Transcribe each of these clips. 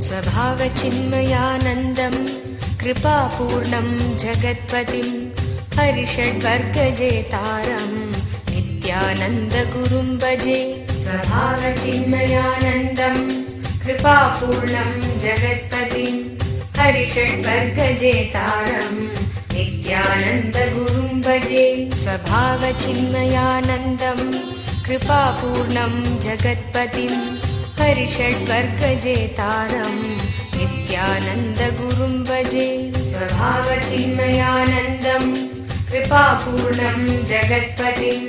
स्वभावचिन्मयानन्दं कृपापूर्णं जगत्पतिं हरिषड्वर्गजेतारं नित्यानन्दगुरुं भजे। स्वभावचिन्मयानन्दं कृपापूर्णं जगत्पतिं हरिषड्वर्गजेतारं नित्यानन्दगुरुं भजे। स्वभावचिन्मयानन्दं कृपापूर्णं जगत्पतिं हरिषड्वर्गजेतारं नित्यानन्दगुरुं भजे। स्वभावचिन्मयानन्दं कृपापूर्णं जगत्पतिं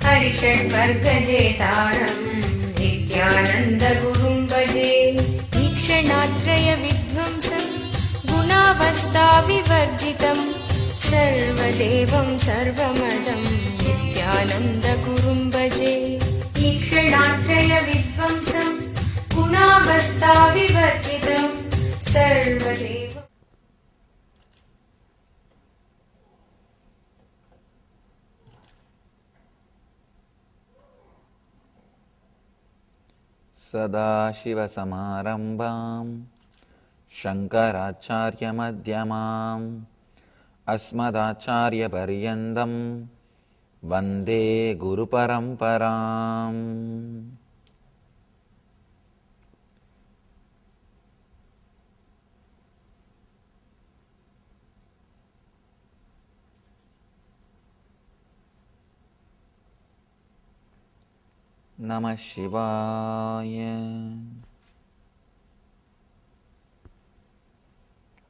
हरिषड्वर्गजेतारं नित्यानन्दगुरुं भजे। ईक्षणात्रयविध्वंसं गुणावस्थाविवर्जितं सर्वदेवं सर्वमदं नित्यानन्दगुरुं भजे। ईक्षणात्रयविध्वंसं गुणावस्थाविवर्जितं सर्वदेवं। सदाशिवसमारम्भां शङ्कराचार्यमध्यमाम् अस्मदाचार्यपर्यन्तं वन्दे गुरुपरम्पराम्। Namah Shivaya.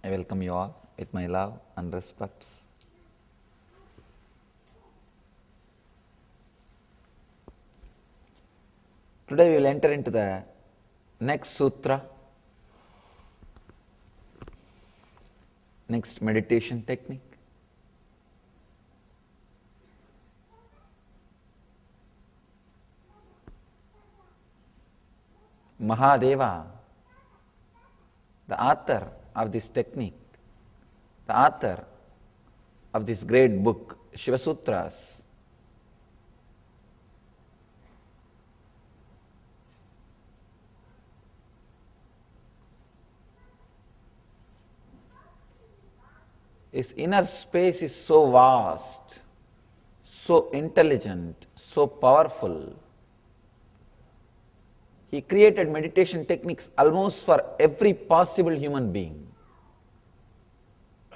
I welcome you all with my love and respects. Today we will enter into the next sutra, next meditation technique. Mahadeva, the author of this technique, the author of this great book, Shiva Sutras, his inner space is so vast, so intelligent, so powerful. He created meditation techniques almost for every possible human being.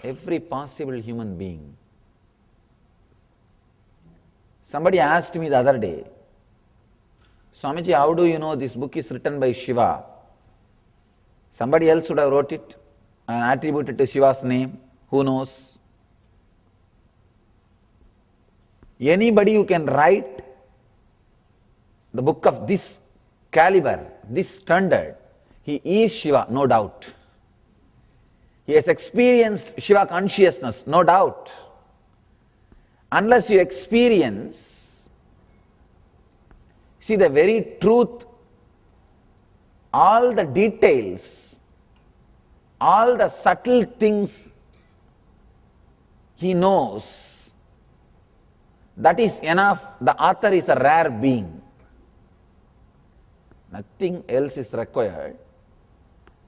Every possible human being. Somebody asked me the other day, Swamiji, how do you know this book is written by Shiva? Somebody else would have wrote it and attributed to Shiva's name. Who knows? Anybody who can write the book of this caliber, this standard, he is Shiva, no doubt. He has experienced Shiva consciousness, no doubt. Unless you experience, see the very truth, all the details, all the subtle things he knows, that is enough. The author is a rare being. Nothing else is required.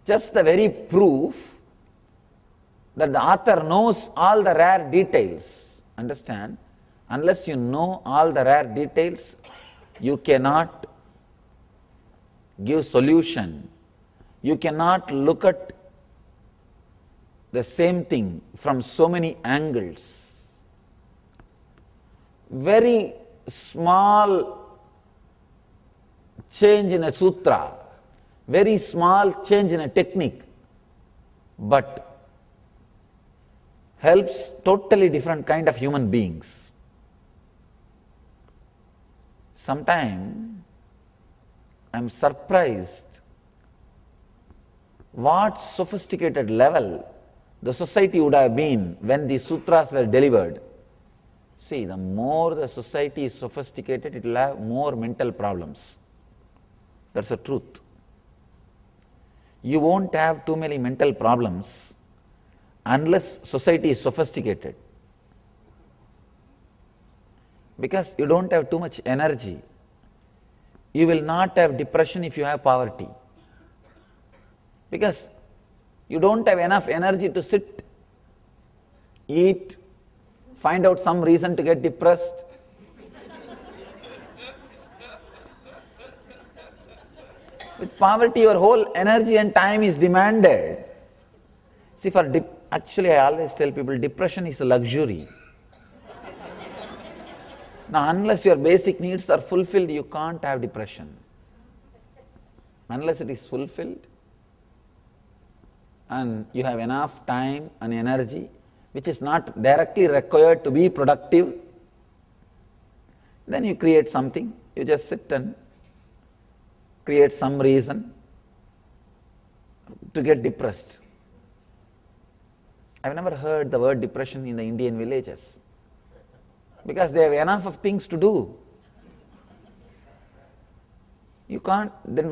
Just the very proof that the author knows all the rare details. Understand? Unless you know all the rare details, you cannot give solution. You cannot look at the same thing from so many angles. Very small change in a sutra, very small change in a technique, but helps totally different kind of human beings. Sometimes I am surprised what sophisticated level the society would have been when these sutras were delivered. See, the more the society is sophisticated, it will have more mental problems. That's the truth. You won't have too many mental problems unless society is sophisticated. Because you don't have too much energy. You will not have depression if you have poverty. Because you don't have enough energy to sit, eat, find out some reason to get depressed. With poverty, your whole energy and time is demanded. See, actually, I always tell people, depression is a luxury. Now, unless your basic needs are fulfilled, you can't have depression. Unless it is fulfilled, and you have enough time and energy, which is not directly required to be productive, then you create something, you just sit and create some reason to get depressed. I've never heard the word depression in the Indian villages, because they have enough of things to do. There's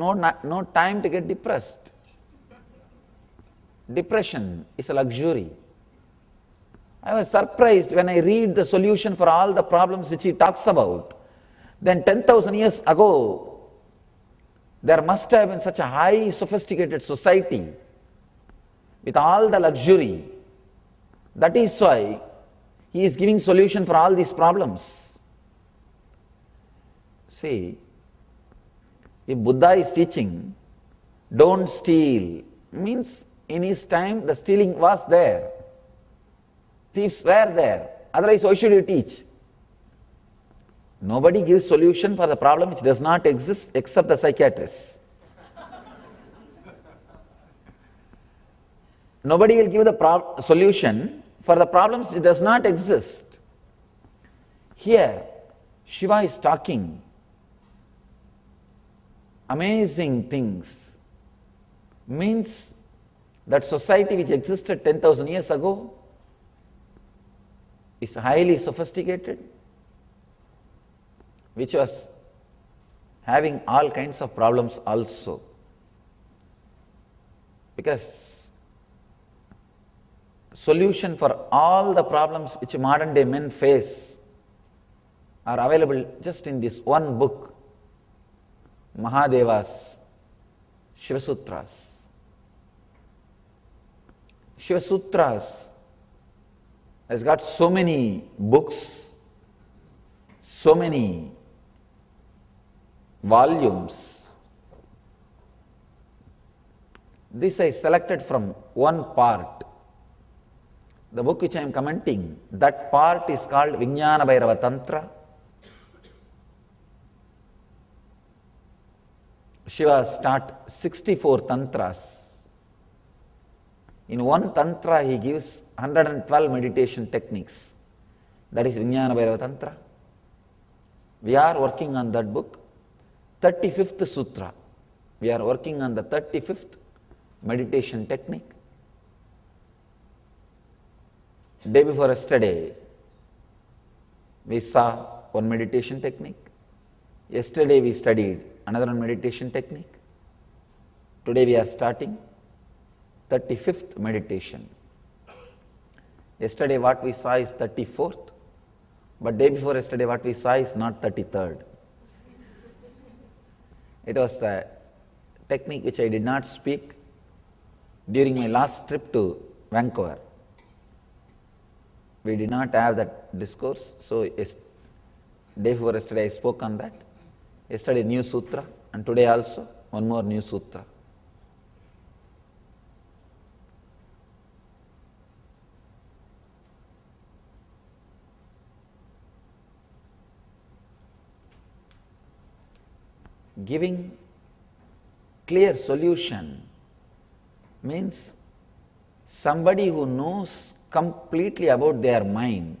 no time to get depressed. Depression is a luxury. I was surprised when I read the solution for all the problems which he talks about. Then 10,000 years ago, there must have been such a high sophisticated society with all the luxury. That is why he is giving solution for all these problems. See, if Buddha is teaching, don't steal, means in his time the stealing was there. Thieves were there. Otherwise, why should you teach? Nobody gives solution for the problem which does not exist except the psychiatrist. Nobody will give the solution for the problems which does not exist. Here, Shiva is talking amazing things. Means that society which existed 10,000 years ago is highly sophisticated, which was having all kinds of problems also. Because solution for all the problems which modern day men face are available just in this one book, Mahadeva's Shiva Sutras. Shiva Sutras has got so many books, so many volumes. This I selected from one part. The book which I am commenting, that part is called Vijnana Bhairava Tantra. Shiva taught 64 tantras. In one tantra he gives 112 meditation techniques. That is Vijnana Bhairava Tantra. We are working on that book. 35th Sutra. We are working on the 35th meditation technique. Day before yesterday, we saw one meditation technique. Yesterday we studied another one meditation technique. Today we are starting 35th meditation. Yesterday what we saw is 34th, but day before yesterday what we saw is not 33rd. It was the technique which I did not speak during my last trip to Vancouver. We did not have that discourse, so day before yesterday I spoke on that. Yesterday new sutra, and today also one more new sutra. Giving clear solution means somebody who knows completely about their mind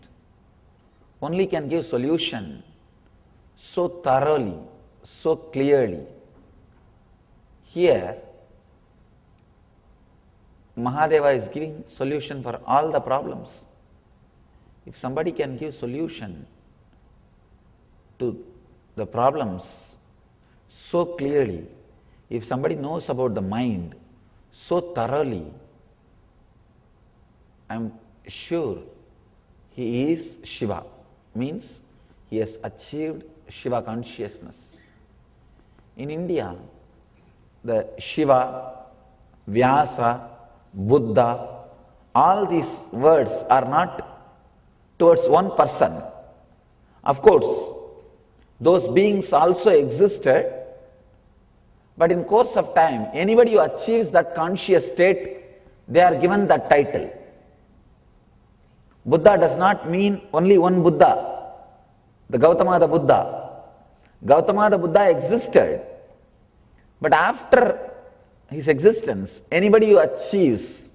only can give solution so thoroughly, so clearly. Here, Mahadeva is giving solution for all the problems. If somebody can give solution to the problems so clearly, if somebody knows about the mind so thoroughly, I am sure he is Shiva, means he has achieved Shiva consciousness. In India, the Shiva, Vyasa, Buddha, all these words are not towards one person. Of course, those beings also existed, but in course of time, anybody who achieves that conscious state, they are given that title. Buddha does not mean only one Buddha, the Gautama the Buddha. Gautama the Buddha existed, but after his existence, anybody who achieves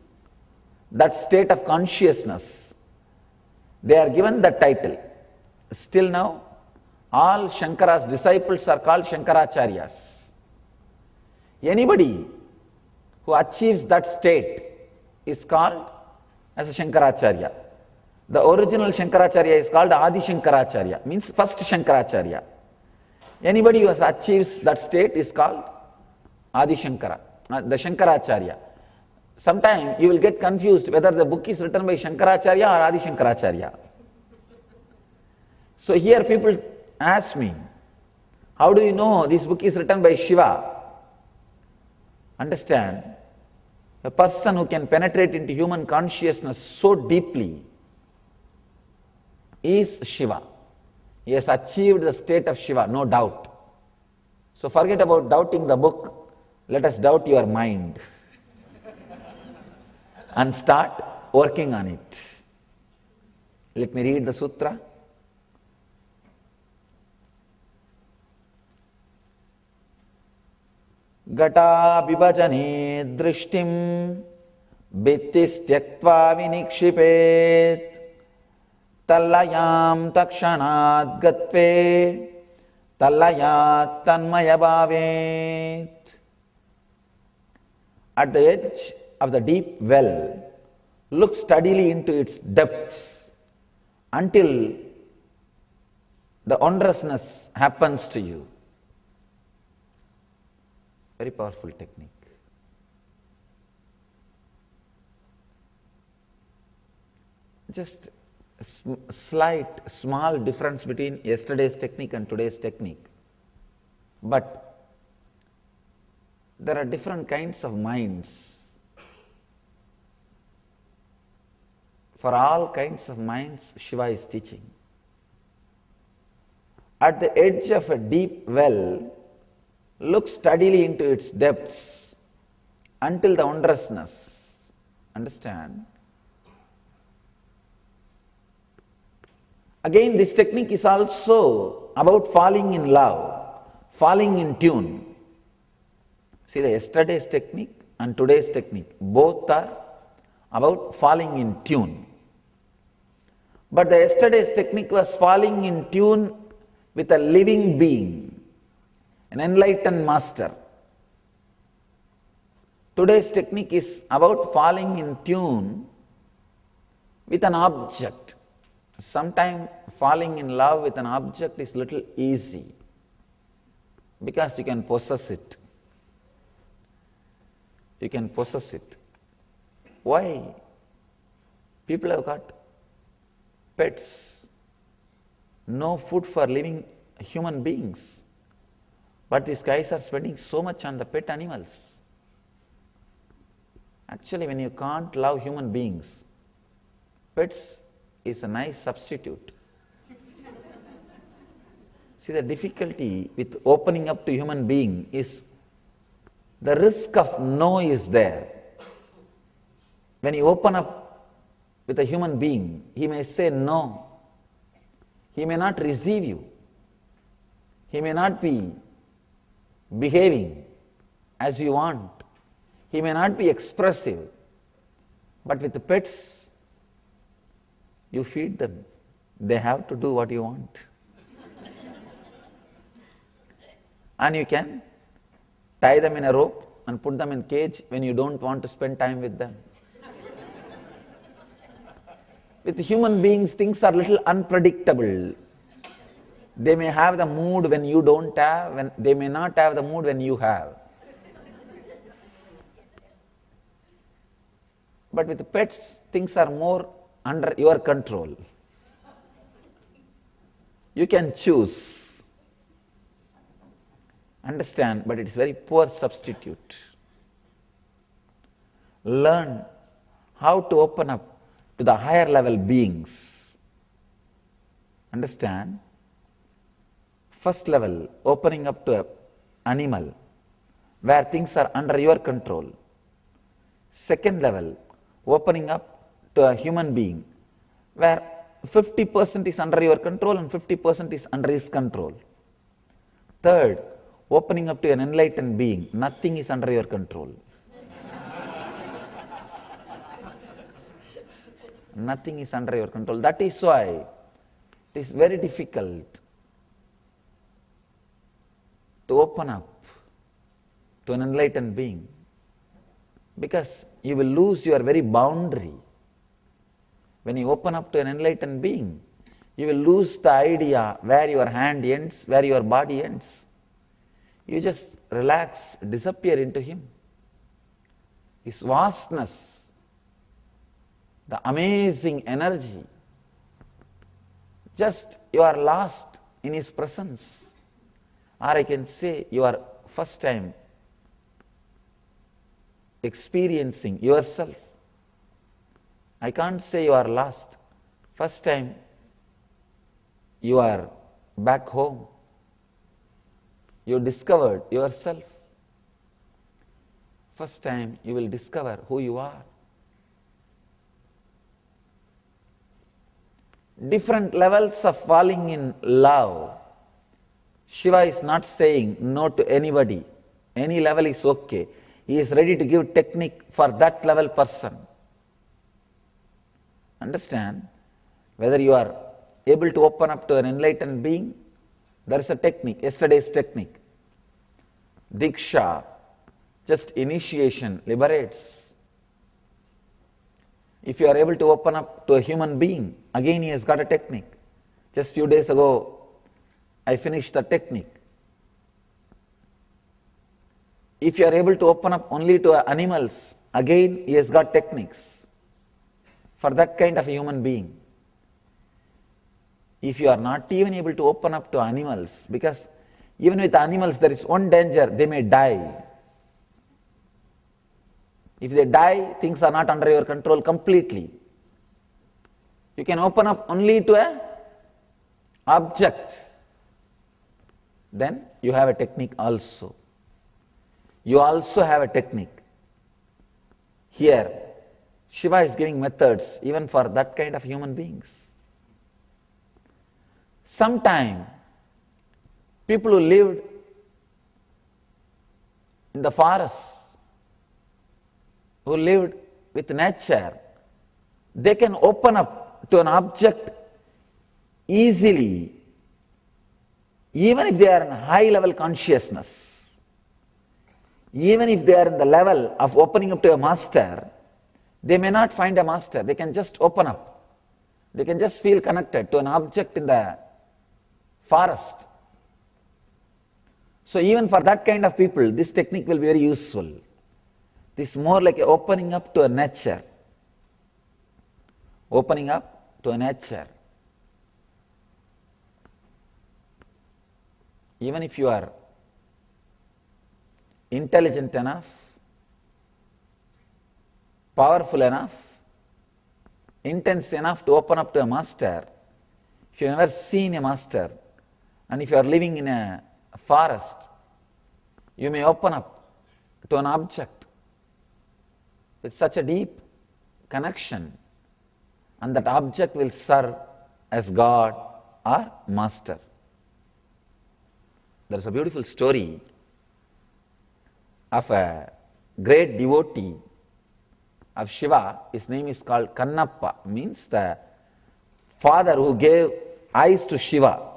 that state of consciousness, they are given that title. Still now, all Shankara's disciples are called Shankaracharyas. Anybody who achieves that state is called as a Shankaracharya. The original Shankaracharya is called Adi Shankaracharya, means first Shankaracharya. Anybody who achieves that state is called Adi Shankara, the Shankaracharya. Sometime you will get confused whether the book is written by Shankaracharya or Adi Shankaracharya. So here people ask me, how do you know this book is written by Shiva? Understand, a person who can penetrate into human consciousness so deeply is Shiva. He has achieved the state of Shiva, no doubt. So forget about doubting the book, let us doubt your mind and start working on it. Let me read the sutra. Gata vibhajane drishtim bittistyakva vinikshipet tallayam takshanat gatve tallayat tanmaya bhavet. At the edge of the deep well, look steadily into its depths until the wondrousness happens to you. Very powerful technique. Just a slight, small difference between yesterday's technique and today's technique. But there are different kinds of minds. For all kinds of minds, Shiva is teaching. At the edge of a deep well, look steadily into its depths until the wondrousness. Understand? Again, this technique is also about falling in love, falling in tune. See, the yesterday's technique and today's technique, both are about falling in tune. But the yesterday's technique was falling in tune with a living being, an enlightened master. Today's technique is about falling in tune with an object. Sometimes falling in love with an object is little easy because you can possess it. You can possess it. Why? People have got pets, no food for living human beings. But these guys are spending so much on the pet animals. Actually, when you can't love human beings, pets is a nice substitute. See, the difficulty with opening up to human being is the risk of no is there. When you open up with a human being, he may say no. He may not receive you. He may not be behaving as you want. He may not be expressive. But with the pets, you feed them. They have to do what you want. And you can tie them in a rope and put them in cage when you don't want to spend time with them. With human beings, things are little unpredictable. They may have the mood when you don't have, they may not have the mood when you have. But with pets, things are more under your control. You can choose. Understand, but it is very poor substitute. learn how to open up to the higher level beings. Understand? First level, opening up to an animal, where things are under your control. Second level, opening up to a human being, where 50% is under your control and 50% is under his control. Third, opening up to an enlightened being, nothing is under your control. Nothing is under your control. That is why it is very difficult to open up to an enlightened being, because you will lose your very boundary. When you open up to an enlightened being, you will lose the idea where your hand ends, where your body ends. You just relax, disappear into him. His vastness, the amazing energy, just you are lost in his presence. Or I can say you are first time experiencing yourself. I can't say you are lost. First time you are back home. You discovered yourself. First time you will discover who you are. Different levels of falling in love. Shiva is not saying no to anybody. Any level is okay. He is ready to give technique for that level person. Understand? Whether you are able to open up to an enlightened being, there is a technique, yesterday's technique. Diksha, just initiation, liberates. If you are able to open up to a human being, again he has got a technique. Just few days ago, I finished the technique. If you are able to open up only to animals, again he has got techniques for that kind of a human being. If you are not even able to open up to animals, because even with animals there is one danger, they may die. If they die, things are not under your control completely. You can open up only to an object. Then you have a technique also. You also have a technique. Here, Shiva is giving methods even for that kind of human beings. Sometime, people who lived in the forest, who lived with nature, they can open up to an object easily, even if they are in high level consciousness. Even if they are in the level of opening up to a master, they may not find a master. They can just open up. They can just feel connected to an object in the forest. So even for that kind of people, this technique will be very useful. This is more like opening up to a nature. Opening up to a nature. Even if you are intelligent enough, powerful enough, intense enough to open up to a master, if you have never seen a master, and if you are living in a forest, you may open up to an object with such a deep connection, and that object will serve as God or master. There is a beautiful story of a great devotee of Shiva. His name is called Kannappa, means the father who gave eyes to Shiva.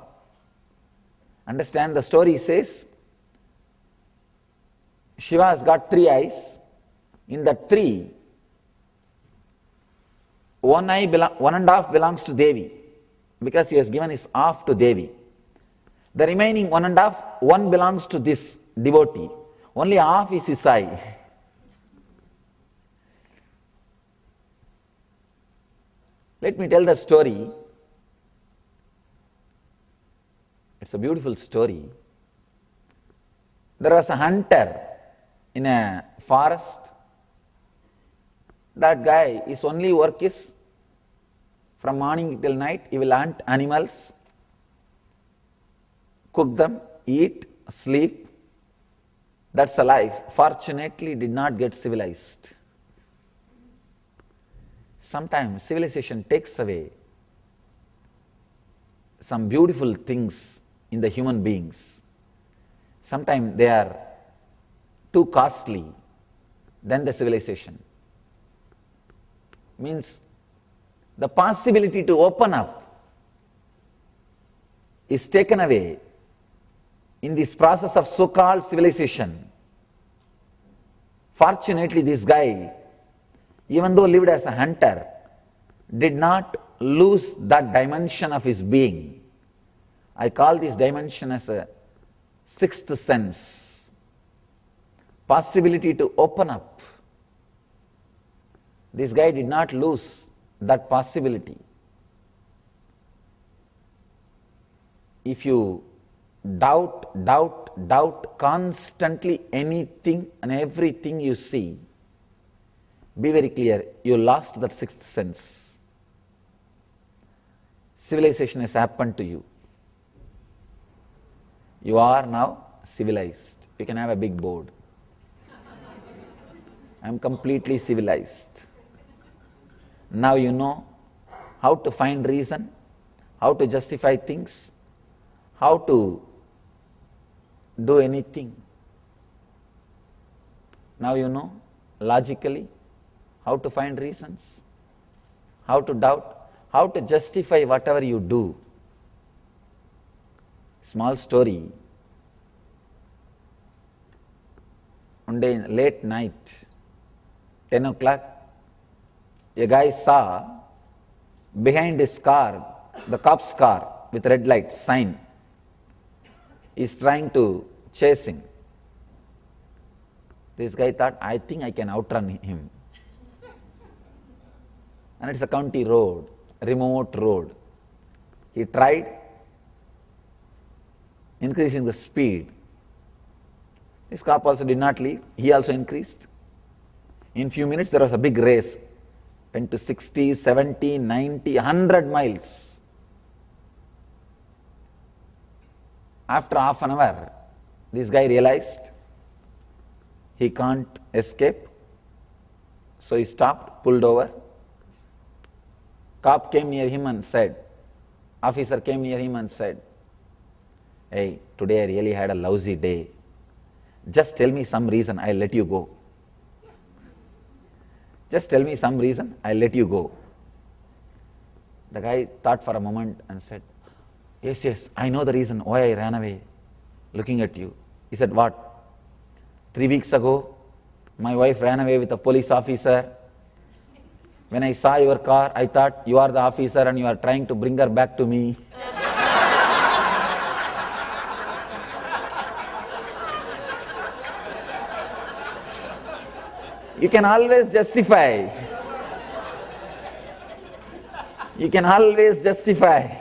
Understand, the story says Shiva has got 3 eyes. In the 3, one and a half belongs to Devi, because he has given his half to Devi. The remaining 1 and a half, one belongs to this devotee. Only half is his eye. Let me tell the story. It's a beautiful story. There was a hunter in a forest. That guy, his only work is from morning till night, he will hunt animals, cook them, eat, sleep. That's a life. Fortunately, did not get civilized. Sometimes civilization takes away some beautiful things in the human beings. Sometimes they are too costly than the civilization. Means the possibility to open up is taken away in this process of so-called civilization. Fortunately, this guy, even though lived as a hunter, did not lose that dimension of his being. I call this dimension as a sixth sense. Possibility to open up. This guy did not lose that possibility. If you doubt constantly anything and everything you see, be very clear, you lost that sixth sense. Civilization has happened to you. You are now civilized. You can have a big board. I am completely civilized. Now you know how to find reason, how to justify things, how to do anything. Now you know logically how to find reasons, how to doubt, how to justify whatever you do. Small story. One day in late night, 10 o'clock, a guy saw behind his car, the cop's car with red light sign, is trying to chase him. This guy thought, I think I can outrun him. And it's a county road, remote road. He tried increasing the speed. This cop also did not leave. He also increased. In few minutes there was a big race. Went to 60, 70, 90, 100 miles. After half an hour, this guy realized he can't escape. So he stopped, pulled over. Cop came near him and said, officer came near him and said, hey, today I really had a lousy day. Just tell me some reason, I'll let you go. Just tell me some reason, I'll let you go. The guy thought for a moment and said, yes, I know the reason why I ran away, looking at you. He said, what? 3 weeks ago, my wife ran away with a police officer. When I saw your car, I thought you are the officer and you are trying to bring her back to me. You can always justify. You can always justify.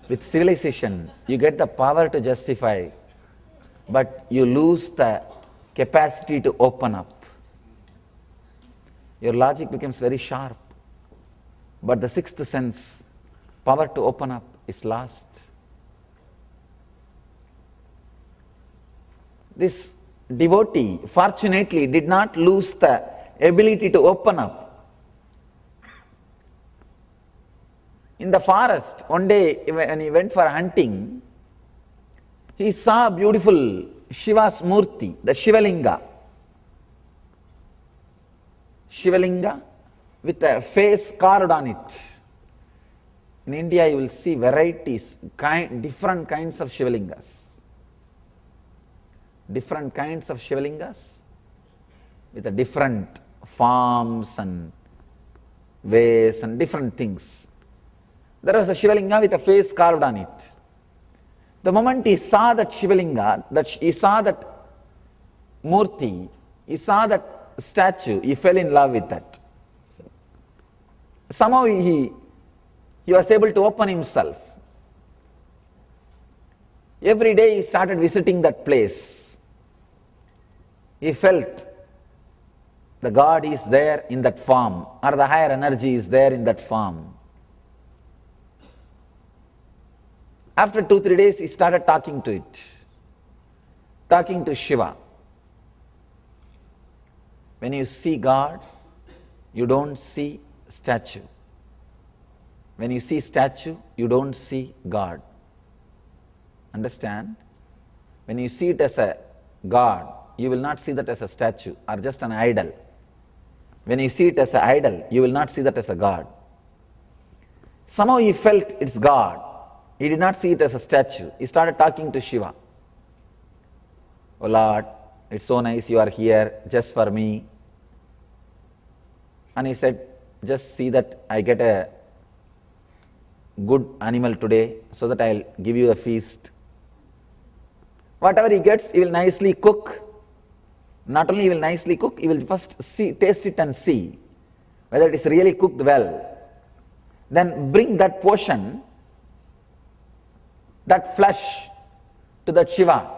With civilization, you get the power to justify, but you lose the capacity to open up. Your logic becomes very sharp, but the sixth sense, power to open up, is lost. This devotee, fortunately, did not lose the ability to open up. In the forest, one day when he went for hunting, he saw a beautiful Shiva's Murti, the Shivalinga. Shivalinga with a face carved on it. In India you will see varieties, different kinds of Shivalingas. Different kinds of Shivalingas with a different forms and ways and different things. There was a Shivalinga with a face carved on it. The moment he saw that Shivalinga, he saw that Murti, he saw that statue, he fell in love with that. Somehow he was able to open himself. Every day he started visiting that place. he felt the God is there in that form, or the higher energy is there in that form. After 2-3 days, he started talking to it, talking to Shiva. When you see God, you don't see statue. When you see statue, you don't see God. Understand? When you see it as a God, you will not see that as a statue or just an idol. When you see it as an idol, you will not see that as a God. Somehow he felt it's God. He did not see it as a statue. He started talking to Shiva. Oh Lord, it's so nice you are here just for me. And he said, just see that I get a good animal today so that I'll give you a feast. Whatever he gets, he will nicely cook. Not only he will nicely cook, he will first taste it and see whether it is really cooked well. Then bring that portion, that flesh, to that Shiva,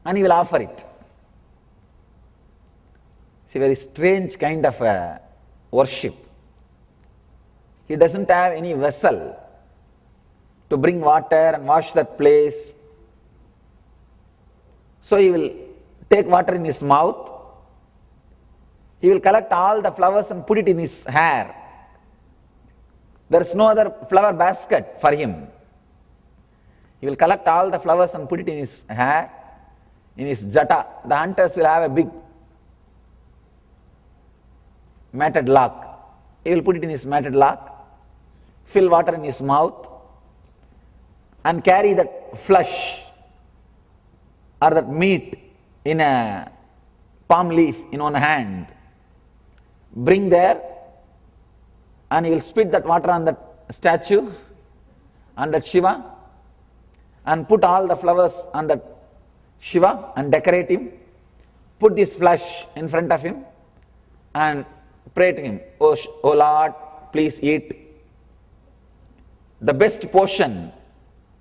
and he will offer it. It's a very strange kind of worship. He doesn't have any vessel to bring water and wash that place. So he will take water in his mouth. He will collect all the flowers and put it in his hair. There is no other flower basket for him. He will collect all the flowers and put it in his hair, in his jata. The hunters will have a big matted lock. He will put it in his matted lock, fill water in his mouth, and carry that flesh or that meat in a palm leaf in one hand. Bring there, and he will spit that water on that statue, on that Shiva, and put all the flowers on that Shiva and decorate him. Put this flesh in front of him and pray to him, oh Lord, please eat the best portion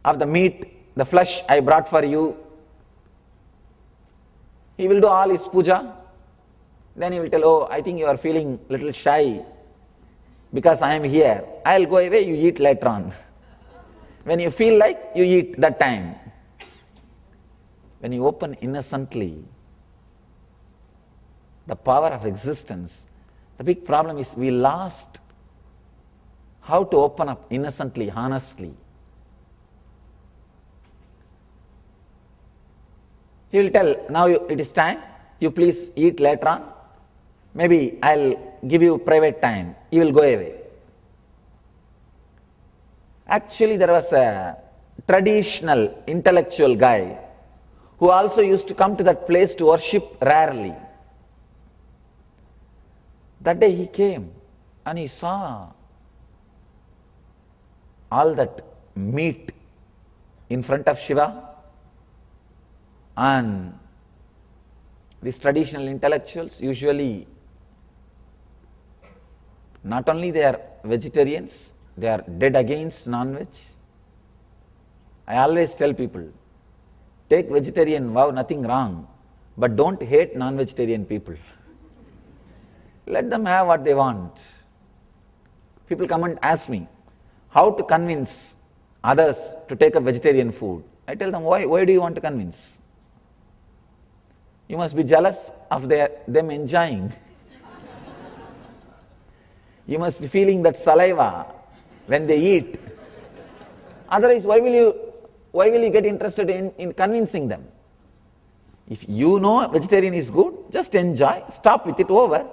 of the meat, the flesh I brought for you. He will do all his puja. Then he will tell, oh, I think you are feeling a little shy because I am here. I will go away, you eat later on. When you feel like, you eat that time. When you open innocently the power of existence, the big problem is we lost how to open up innocently, honestly. He will tell, now it is time, you please eat later on. Maybe I'll give you private time. You will go away. Actually, there was a traditional intellectual guy who also used to come to that place to worship rarely. That day he came and he saw all that meat in front of Shiva, and these traditional intellectuals usually not only they are vegetarians, they are dead against non-veg. I always tell people, take vegetarian vow, nothing wrong, but don't hate non-vegetarian people. Let them have what they want. People come and ask me, how to convince others to take up vegetarian food? I tell them, why do you want to convince? You must be jealous of them enjoying. You must be feeling that saliva when they eat. Otherwise, why will you get interested in convincing them? If you know vegetarian is good, just enjoy, stop with it, over.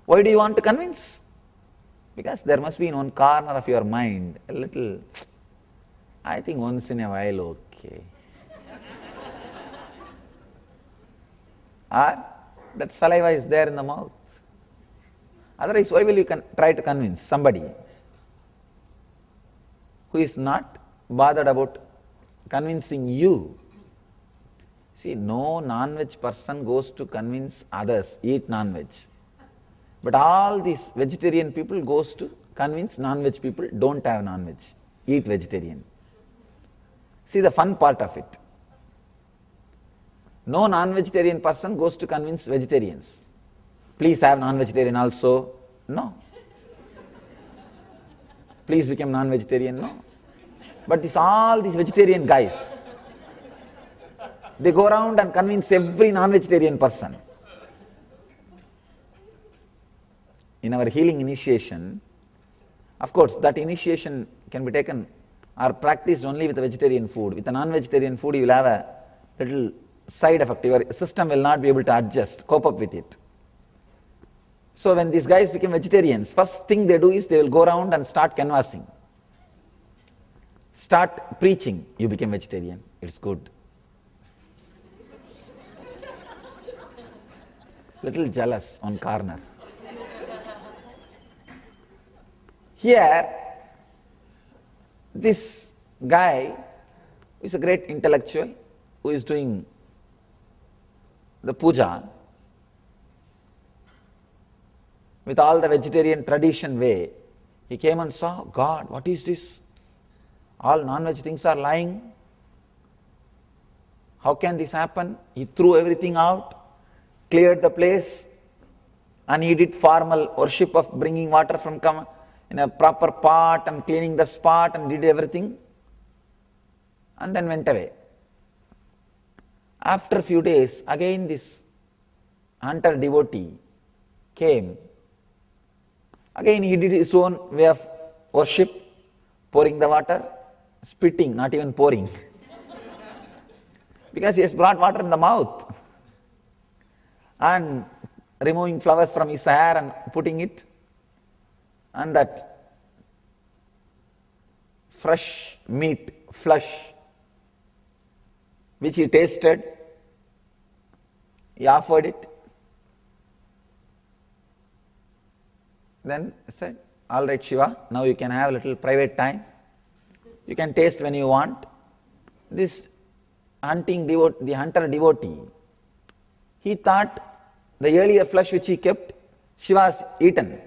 Why do you want to convince? Because there must be in one corner of your mind a little, I think once in a while, okay. Or that saliva is there in the mouth. Otherwise, why will you try to convince somebody who is not bothered about convincing you? See, no non-veg person goes to convince others, eat non-veg. But all these vegetarian people goes to convince non-veg people, don't have non-veg, eat vegetarian. See the fun part of it. No non-vegetarian person goes to convince vegetarians. Please have non-vegetarian also. No. Please become non-vegetarian. No. But all these vegetarian guys, they go around and convince every non-vegetarian person. In our healing initiation, of course, that initiation can be taken or practiced only with the vegetarian food. With the non-vegetarian food, you will have a little side effect. Your system will not be able to adjust, cope up with it. So when these guys become vegetarians, first thing they do is they will go around and start canvassing. Start preaching, you became vegetarian, it's good. Little jealous on corner. Here, this guy is a great intellectual who is doing the puja with all the vegetarian tradition way. He came and saw, God, what is this? All non-veg things are lying. How can this happen? He threw everything out, cleared the place, and he did formal worship of bringing water from in a proper pot and cleaning the spot and did everything, and then went away. After a few days, again this hunter devotee came. Again he did his own way of worship, pouring the water, spitting, not even pouring, because he has brought water in the mouth, and removing flowers from his hair and putting it, and that fresh meat, flesh, which he tasted, he offered it. Then said, all right Shiva, now you can have a little private time. You can taste when you want. This the hunter devotee, he thought the earlier flesh which he kept, Shiva has eaten.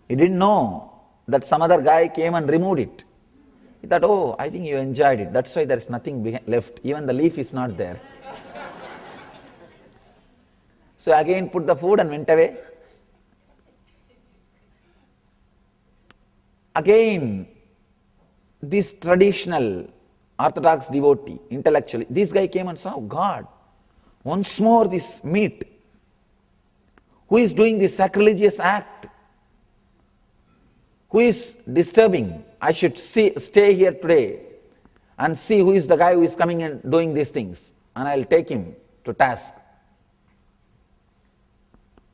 He didn't know that some other guy came and removed it. He thought, oh, I think you enjoyed it. That's why there is nothing left. Even the leaf is not there. So again put the food and went away. Again, this traditional orthodox devotee, intellectually, this guy came and saw, God, once more this meat. Who is doing this sacrilegious act? Who is disturbing? I should stay here today and see who is the guy who is coming and doing these things, and I will take him to task.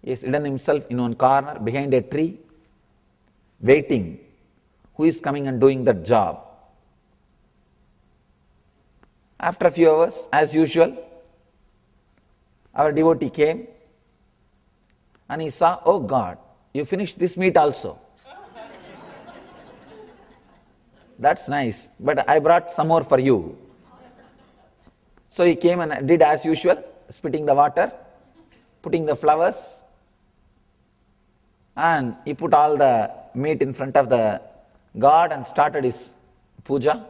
He has hidden himself in one corner behind a tree, waiting. Who is coming and doing that job? After a few hours, as usual, our devotee came and he saw, oh God, you finished this meat also. That's nice, but I brought some more for you. So he came and did as usual, spitting the water, putting the flowers, and he put all the meat in front of the God and started his puja.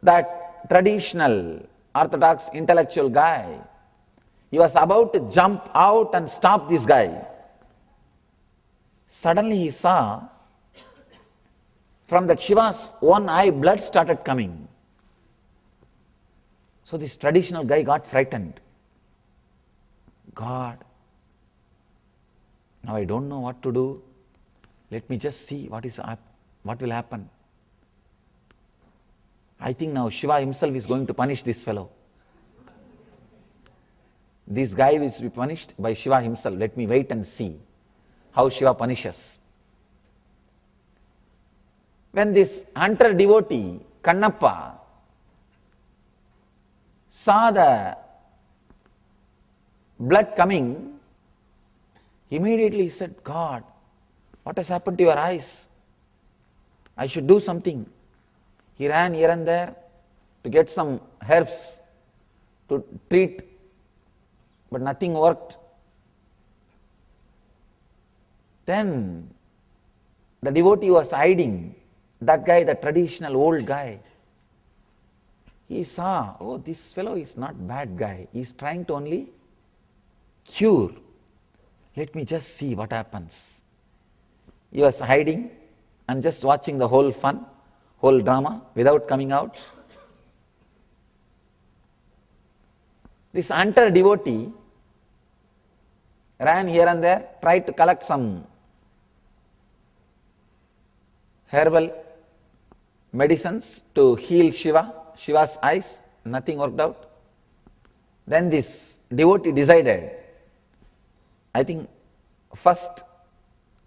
That traditional orthodox intellectual guy, he was about to jump out and stop this guy. Suddenly he saw from that Shiva's one eye blood started coming. So this traditional guy got frightened. God, now I don't know what to do. Let me just see what will happen. I think now Shiva himself is going to punish this fellow. This guy will be punished by Shiva himself. Let me wait and see how Shiva punishes. When this hunter devotee, Kannappa, saw the blood coming, immediately he said, God, what has happened to your eyes? I should do something. He ran here and there to get some herbs to treat, but nothing worked. Then the devotee was hiding. That guy, the traditional old guy, He saw, oh, this fellow is not bad guy. He is trying to only cure. Let me just see what happens. He was hiding and just watching the whole fun, whole drama without coming out. This hunter devotee ran here and there, tried to collect some herbal medicines to heal Shiva's eyes. Nothing worked out. Then this devotee decided, I think first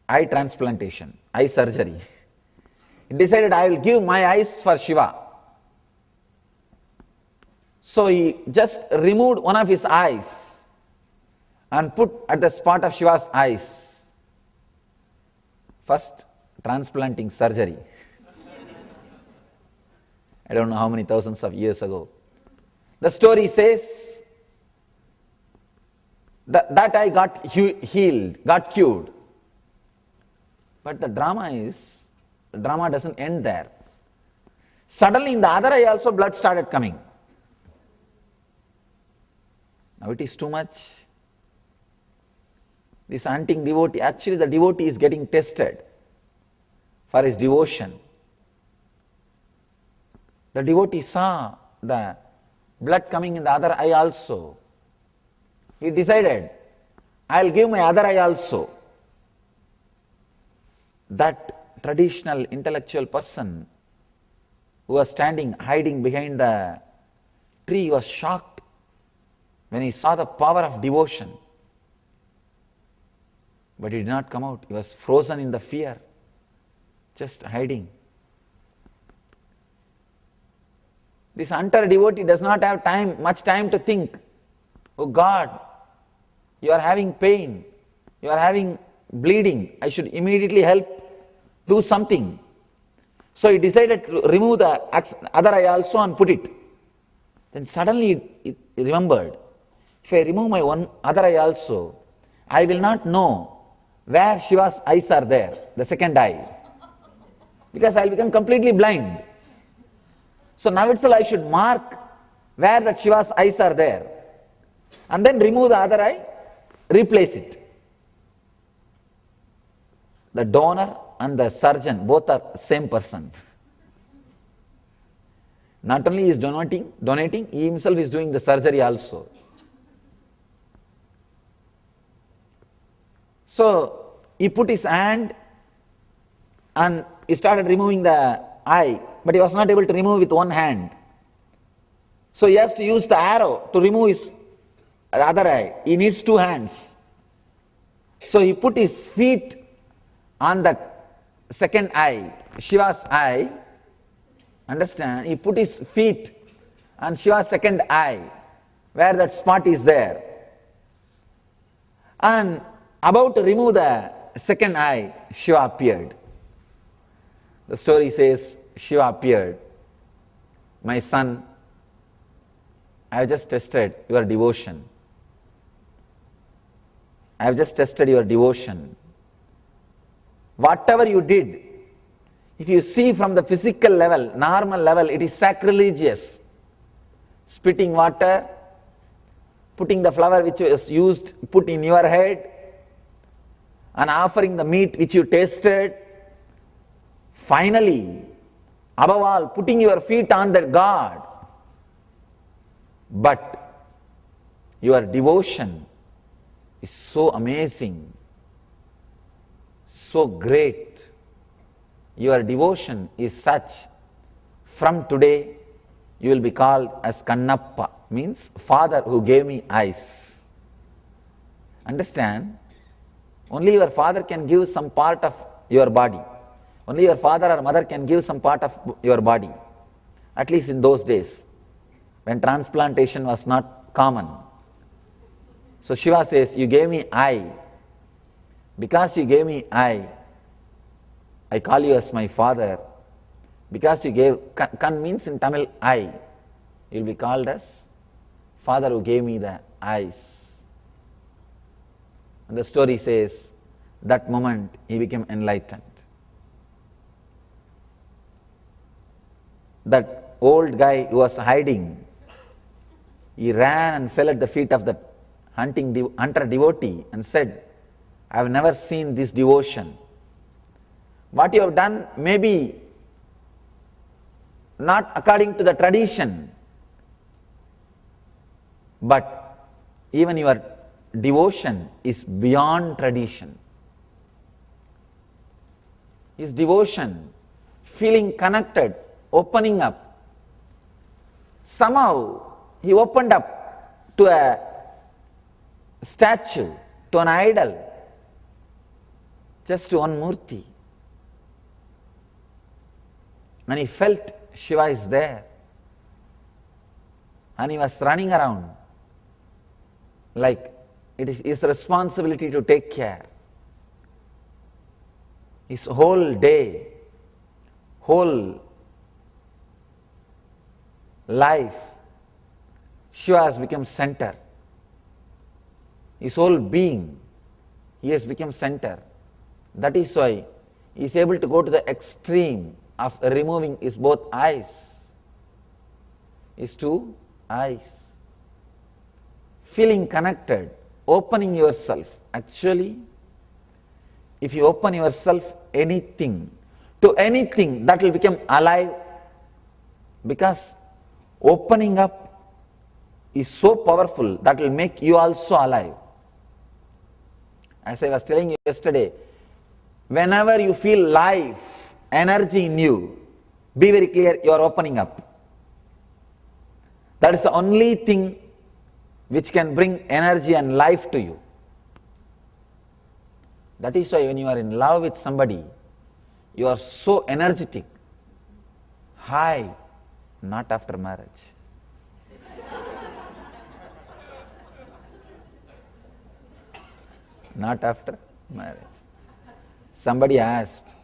eye transplantation, eye surgery. He decided, I will give my eyes for Shiva. So he just removed one of his eyes and put at the spot of Shiva's eyes. First transplanting surgery. I don't know how many thousands of years ago. The story says that eye got healed, got cured. But the drama doesn't end there. Suddenly in the other eye also blood started coming. Now it is too much. This hunting devotee, actually the devotee is getting tested for his devotion. The devotee saw the blood coming in the other eye also. He decided, I'll give my other eye also. That traditional intellectual person who was standing, hiding behind the tree was shocked when he saw the power of devotion. But he did not come out. He was frozen in the fear, just hiding. This hunter devotee does not have much time to think, oh God, you are having pain, you are having bleeding, I should immediately help, do something. So he decided to remove the other eye also and put it. Then suddenly he remembered, if I remove my one other eye also, I will not know where Shiva's eyes are there, the second eye, because I will become completely blind. So now itself I should mark where that Shiva's eyes are there, and then remove the other eye, replace it. The donor and the surgeon, both are same person. Not only he is donating, he himself is doing the surgery also. So he put his hand and he started removing the eye, but he was not able to remove with one hand. So he has to use the arrow to remove his other eye. He needs two hands. So he put his feet on the second eye, Shiva's eye. Understand? He put his feet on Shiva's second eye, where that spot is there. And about to remove the second eye, Shiva appeared. The story says, Shiva appeared. My son, I have just tested your devotion. I have just tested your devotion. Whatever you did, if you see from the physical level, normal level, it is sacrilegious. Spitting water, putting the flower which was used, put in your head, and offering the meat which you tasted. Finally, above all, putting your feet on that God. But your devotion is so amazing, so great. Your devotion is such, from today you will be called as Kannappa, means father who gave me eyes. Understand? Only your father can give some part of your body. Only your father or mother can give some part of your body. At least in those days, when transplantation was not common. So Shiva says, you gave me eye. Because you gave me eye, I call you as my father. Because you gave, kan means in Tamil eye, you will be called as father who gave me the eyes. And the story says, that moment he became enlightened. That old guy who was hiding, he ran and fell at the feet of the hunter devotee and said, I have never seen this devotion. What you have done may be not according to the tradition, but even your devotion is beyond tradition. His devotion, feeling connected, opening up. Somehow he opened up to a statue, to an idol, just to one murti. And he felt Shiva is there. And he was running around like it is his responsibility to take care. His whole day, whole life, Shiva has become center. His whole being, he has become center. That is why he is able to go to the extreme of removing his both eyes, his two eyes. Feeling connected, opening yourself. Actually, if you open yourself anything, to anything, that will become alive, because opening up is so powerful that will make you also alive. As I was telling you yesterday, whenever you feel life, energy in you, be very clear, you are opening up. That is the only thing which can bring energy and life to you. That is why when you are in love with somebody, you are so energetic, high, not after marriage. Not after marriage. Somebody asked,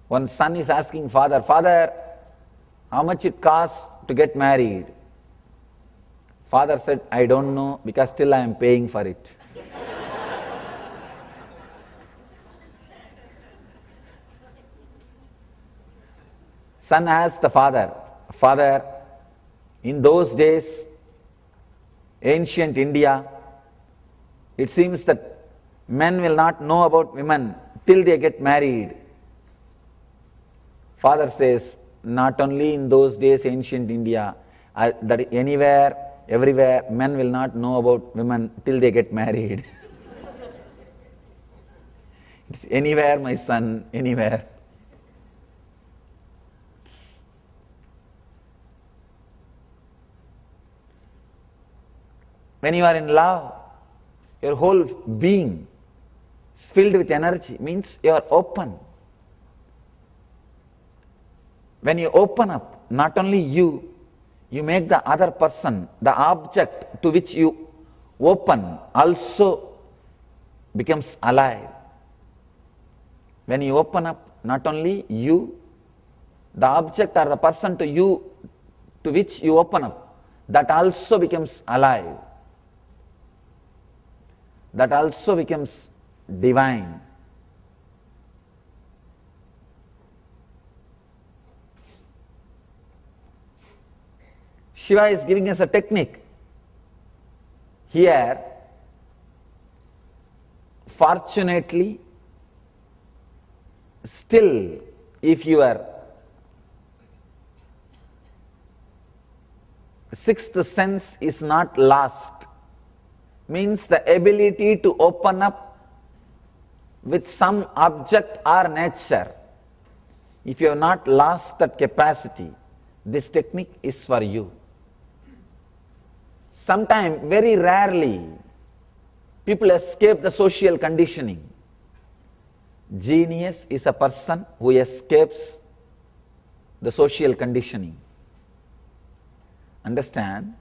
one son is asking father, Father, how much it costs to get married? Father said, I don't know, because still I am paying for it. Son asked the father, Father, in those days, ancient India, it seems that men will not know about women till they get married. Father says, not only in those days, ancient India, that anywhere, everywhere, men will not know about women till they get married. It's anywhere, my son, anywhere. When you are in love, your whole being is filled with energy, means you are open. When you open up, not only you make the other person, the object to which you open also becomes alive. When you open up, not only you, the object or the person to which you open up, that also becomes alive. That also becomes divine. Shiva is giving us a technique. Here, fortunately, still, if your sixth sense is not lost, means the ability to open up with some object or nature. If you have not lost that capacity, this technique is for you. Sometimes, very rarely, people escape the social conditioning. Genius is a person who escapes the social conditioning. Understand?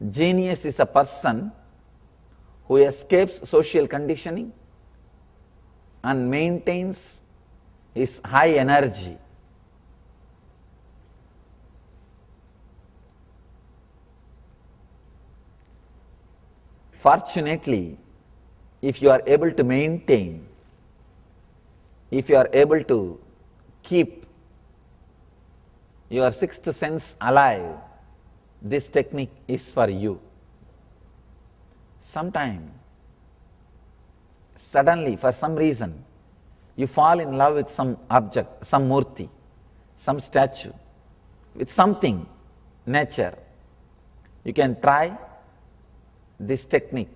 Genius is a person who escapes social conditioning and maintains his high energy. Fortunately, if you are able to maintain, if you are able to keep your sixth sense alive, this technique is for you. Sometime, suddenly, for some reason, you fall in love with some object, some murti, some statue, with something, nature. You can try this technique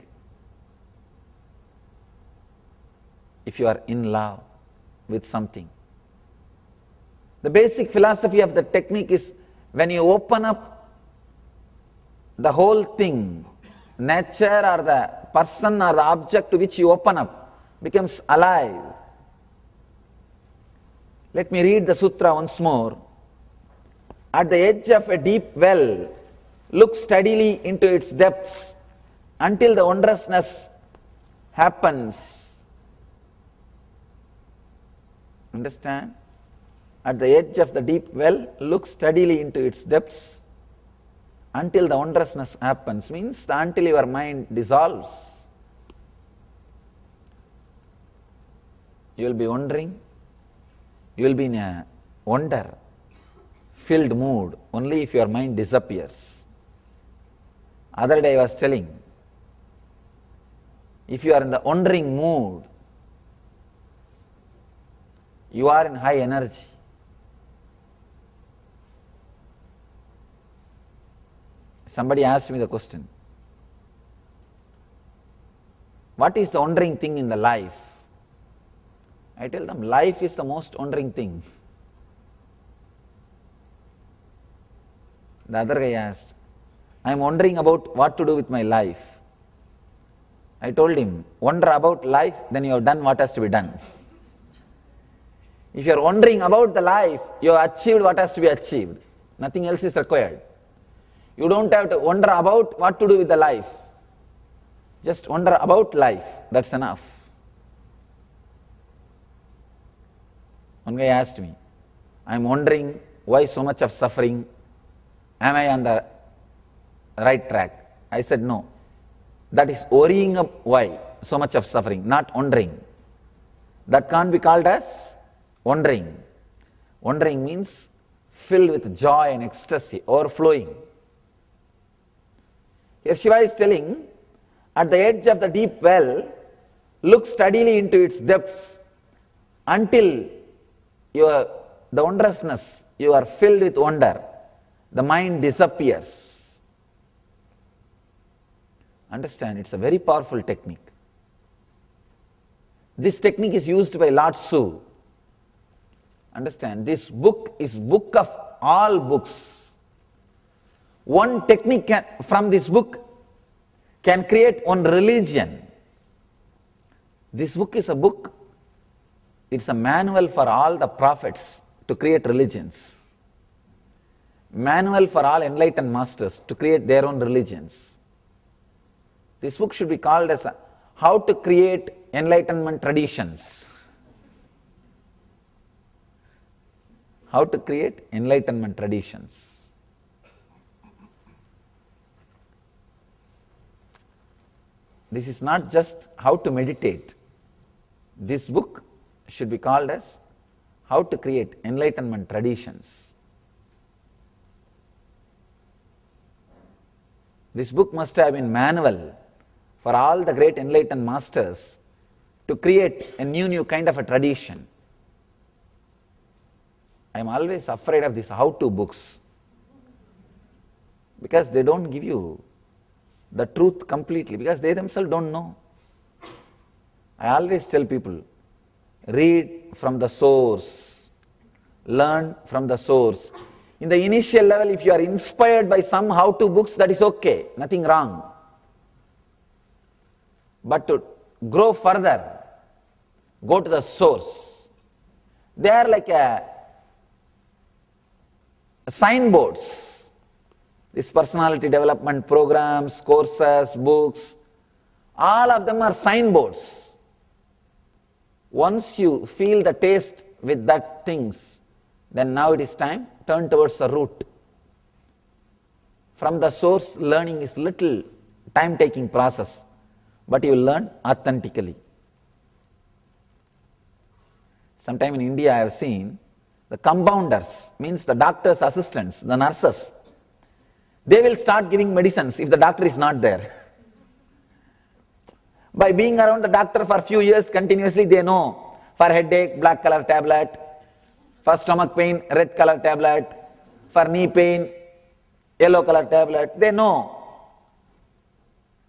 if you are in love with something. The basic philosophy of the technique is when you open up the whole thing, nature or the person or the object to which you open up becomes alive. Let me read the sutra once more. At the edge of a deep well, look steadily into its depths until the wondrousness happens. Understand? At the edge of the deep well, look steadily into its depths until the wondrousness happens, means until your mind dissolves. You will be wondering, you will be in a wonder-filled mood only if your mind disappears. Other day I was telling, if you are in the wondering mood, you are in high energy. Somebody asked me the question, what is the wondering thing in the life? I tell them, life is the most wondering thing. The other guy asked, I am wondering about what to do with my life. I told him, wonder about life, then you have done what has to be done. If you are wondering about the life, you have achieved what has to be achieved. Nothing else is required. You don't have to wonder about what to do with the life. Just wonder about life, that's enough. One guy asked me, I am wondering why so much of suffering, am I on the right track? I said no, that is worrying up why so much of suffering, not wondering. That can't be called as wondering. Wondering means filled with joy and ecstasy, overflowing. Here Shiva is telling, at the edge of the deep well, look steadily into its depths until the wondrousness, you are filled with wonder, the mind disappears. Understand, it's a very powerful technique. This technique is used by Lord Su. Understand, this book is book of all books. One technique from this book can create one religion. This book is a book, it's a manual for all the prophets to create religions. Manual for all enlightened masters to create their own religions. This book should be called as How to Create Enlightenment Traditions. How to create enlightenment traditions. This is not just how to meditate. This book should be called as How to Create Enlightenment Traditions. This book must have been manual for all the great enlightened masters to create a new kind of a tradition. I am always afraid of these how-to books because they don't give you the truth completely, because they themselves don't know. I always tell people, read from the source, learn from the source. In the initial level, if you are inspired by some how-to books, that is okay, nothing wrong. But to grow further, go to the source. They are like signboards. These personality development programs, courses, books, all of them are signboards. Once you feel the taste with that things, then now it is time, turn towards the root. From the source, learning is little time-taking process, but you will learn authentically. Sometime in India I have seen, the compounders, means the doctor's assistants, the nurses, they will start giving medicines if the doctor is not there. By being around the doctor for a few years continuously, they know for headache, black color tablet, for stomach pain, red color tablet, for knee pain, yellow color tablet, they know.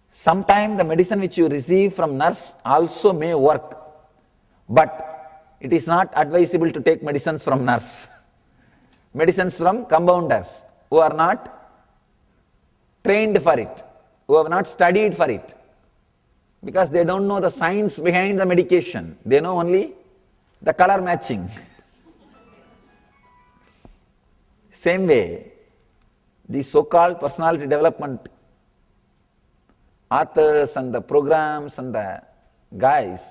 Sometimes the medicine which you receive from nurse also may work, but it is not advisable to take medicines from nurse. Medicines from compounders who are not trained for it, who have not studied for it, because they don't know the science behind the medication. They know only the color matching. Same way, the so-called personality development authors and the programs and the guys,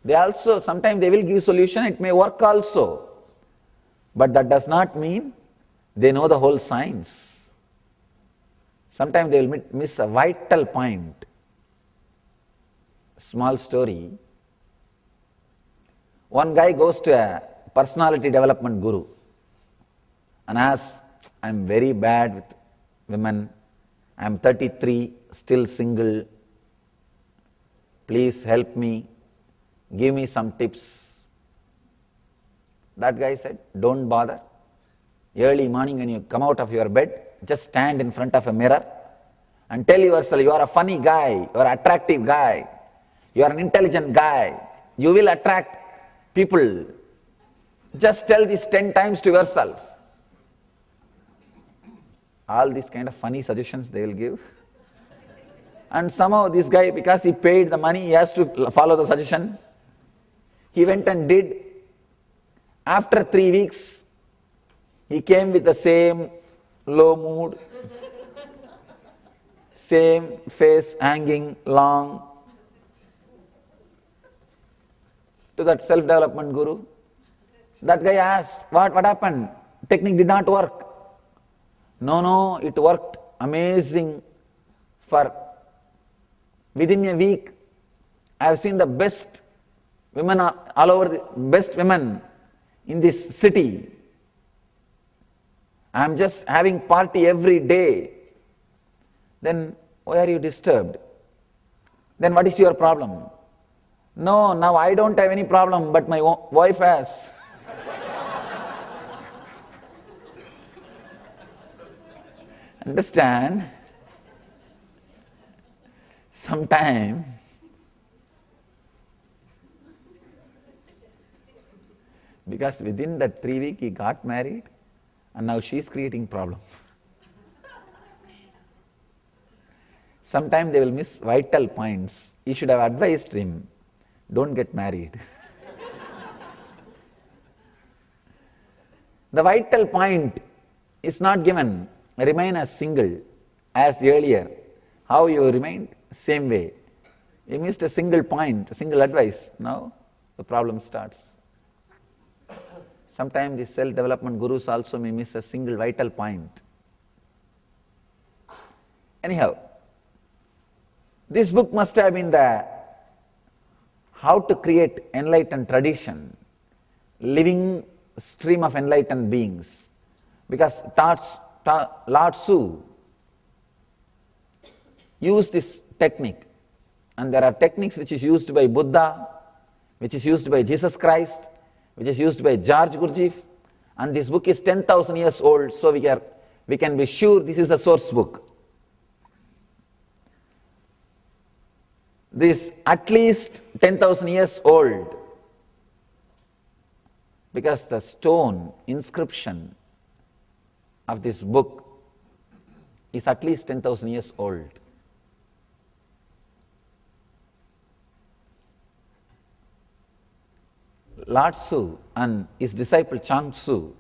they also, sometimes they will give solution, it may work also. But that does not mean they know the whole science. Sometimes they will miss a vital point. Small story. One guy goes to a personality development guru and asks, I'm very bad with women, I'm 33, still single, please help me, give me some tips. That guy said, don't bother. Early morning when you come out of your bed, just stand in front of a mirror and tell yourself, you are a funny guy, you are an attractive guy, you are an intelligent guy, you will attract people. Just tell this 10 times to yourself. All these kind of funny suggestions they will give. And somehow this guy, because he paid the money, he has to follow the suggestion. He went and did. After 3 weeks, he came with the same low mood, same face hanging long. To that self-development guru. That guy asked, what happened? Technique did not work. No, it worked amazing. For within a week, I have seen the best women all over, the best women in this city. I am just having party every day. Then why are you disturbed? Then what is your problem? No, now I don't have any problem, but my wife has. Understand? Sometime because within that 3 weeks he got married and now she is creating problem. Sometimes they will miss vital points. You should have advised him, don't get married. The vital point is not given. Remain as single as earlier. How you remained? Same way. You missed a single point, a single advice. Now the problem starts. Sometimes the self-development gurus also may miss a single vital point. Anyhow, this book must have been the how to create enlightened tradition, living stream of enlightened beings. Because Lao Tzu used this technique, and there are techniques which is used by Buddha, which is used by Jesus Christ, which is used by George Gurdjieff, and this book is 10,000 years old, so we can be sure this is a source book. This at least 10,000 years old, because the stone inscription of this book is at least 10,000 years old. Lao Tzu and his disciple Chuang Tzu,